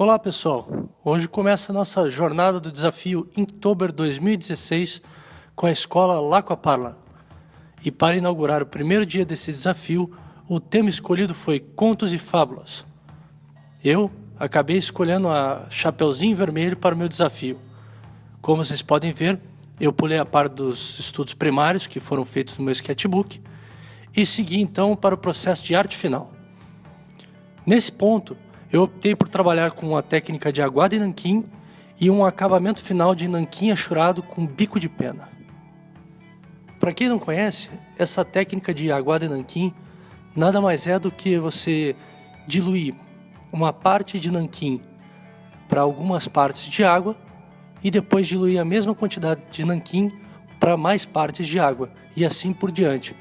Olá pessoal, hoje começa a nossa jornada do desafio Inktober 2016 com a escola Laqua Parla. E para inaugurar o primeiro dia desse desafio, o tema escolhido foi Contos e Fábulas. Eu acabei escolhendo a Chapeuzinho Vermelho para o meu desafio. Como vocês podem ver, eu pulei a parte dos estudos primários que foram feitos no meu sketchbook e segui então para o processo de arte final. Nesse ponto, eu optei por trabalhar com a técnica de aguada e nanquim e um acabamento final de nanquim achurado com bico de pena. Para quem não conhece, essa técnica de aguada e nanquim nada mais é do que você diluir uma parte de nanquim para algumas partes de água e depois diluir a mesma quantidade de nanquim para mais partes de água e assim por diante.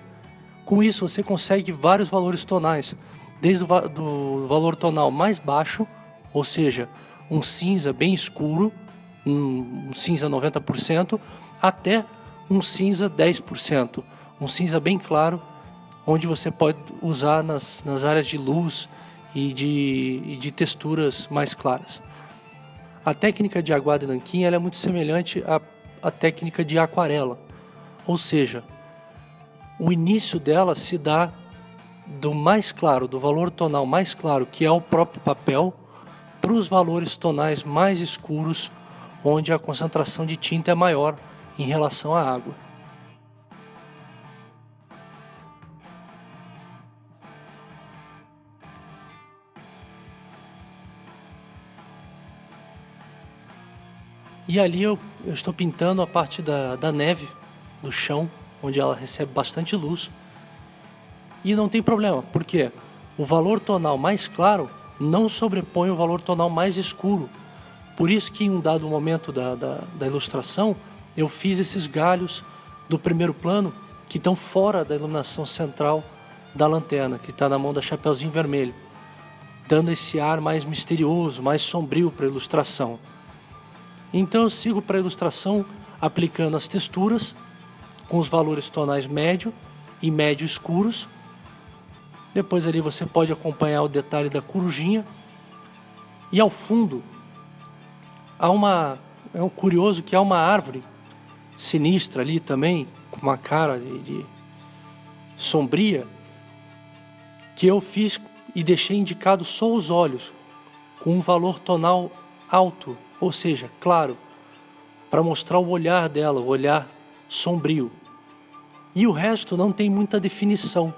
Com isso você consegue vários valores tonais, desde do valor tonal mais baixo, ou seja, um cinza bem escuro, um cinza 90%, até um cinza 10%, um cinza bem claro, onde você pode usar nas áreas de luz e de texturas mais claras. A técnica de aguada e nanquim ela é muito semelhante à técnica de aquarela, ou seja, o início dela se dá do mais claro, do valor tonal mais claro, que é o próprio papel, para os valores tonais mais escuros, onde a concentração de tinta é maior em relação à água. E ali eu estou pintando a parte da neve, do chão, onde ela recebe bastante luz. E não tem problema, porque o valor tonal mais claro não sobrepõe o valor tonal mais escuro. Por isso que em um dado momento da ilustração, eu fiz esses galhos do primeiro plano que estão fora da iluminação central da lanterna, que está na mão da Chapeuzinho Vermelho, dando esse ar mais misterioso, mais sombrio para a ilustração. Então eu sigo para a ilustração aplicando as texturas com os valores tonais médio e médio escuros. Depois ali você pode acompanhar o detalhe da corujinha. E ao fundo, é um curioso que há uma árvore sinistra ali também, com uma cara de sombria, que eu fiz e deixei indicado só os olhos, com um valor tonal alto, ou seja, claro, para mostrar o olhar dela, o olhar sombrio. E o resto não tem muita definição.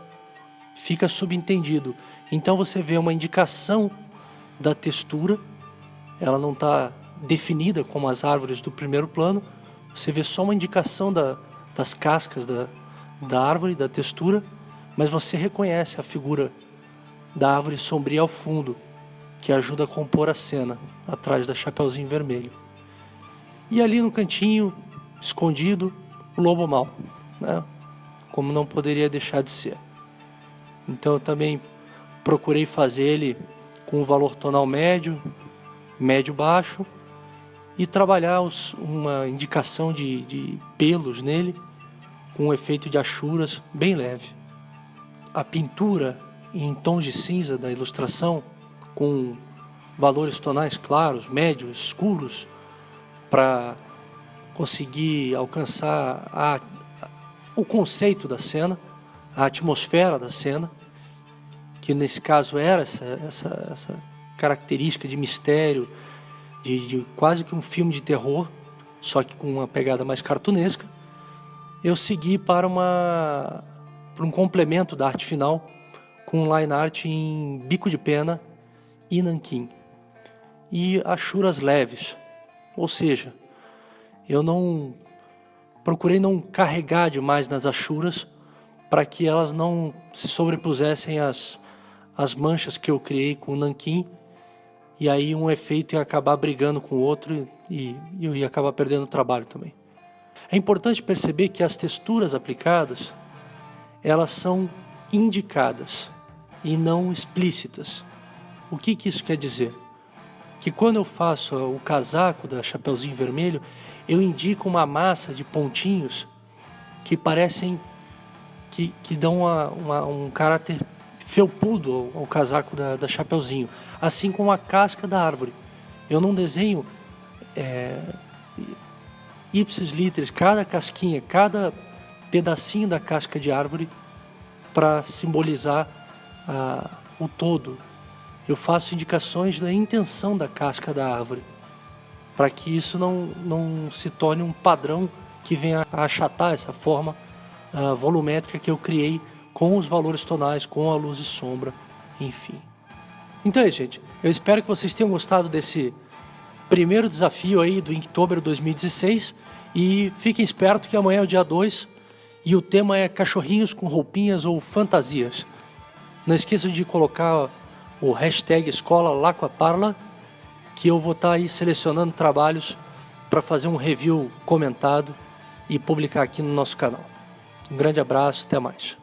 Fica subentendido. Então você vê uma indicação da textura, ela não está definida como as árvores do primeiro plano, você vê só uma indicação das cascas da árvore, da textura, mas você reconhece a figura da árvore sombria ao fundo, que ajuda a compor a cena, atrás da Chapeuzinho Vermelho. E ali no cantinho, escondido, o lobo mau, né? Como não poderia deixar de ser. Então eu também procurei fazer ele com o valor tonal médio, médio-baixo e trabalhar uma indicação de pelos nele com um efeito de achuras bem leve. A pintura em tons de cinza da ilustração com valores tonais claros, médios, escuros para conseguir alcançar o conceito da cena, a atmosfera da cena, que nesse caso era essa característica de mistério, de quase que um filme de terror, só que com uma pegada mais cartunesca. Eu segui para um complemento da arte final, com line art em bico de pena e nanquim, e achuras leves, ou seja, eu procurei não carregar demais nas achuras, para que elas não se sobrepusessem às manchas que eu criei com o nanquim, e aí um efeito ia acabar brigando com o outro e eu ia acabar perdendo o trabalho também. É importante perceber que as texturas aplicadas, elas são indicadas e não explícitas. O que isso quer dizer? Que quando eu faço o casaco da Chapeuzinho Vermelho, eu indico uma massa de pontinhos que parecem que dão um caráter felpudo ao casaco da Chapeuzinho, assim como a casca da árvore, Eu não desenho ipsis literis, cada casquinha, cada pedacinho da casca de árvore para simbolizar o todo. Eu faço indicações da intenção da casca da árvore, para que isso não se torne um padrão que venha a achatar essa forma volumétrica que eu criei com os valores tonais, com a luz e sombra, enfim. Então é isso, gente. Eu espero que vocês tenham gostado desse primeiro desafio aí do Inktober 2016 e fiquem espertos que amanhã é o dia 2 e o tema é cachorrinhos com roupinhas ou fantasias. Não esqueçam de colocar o hashtag Escola Laquaparla, que eu vou estar aí selecionando trabalhos para fazer um review comentado e publicar aqui no nosso canal. Um grande abraço, até mais.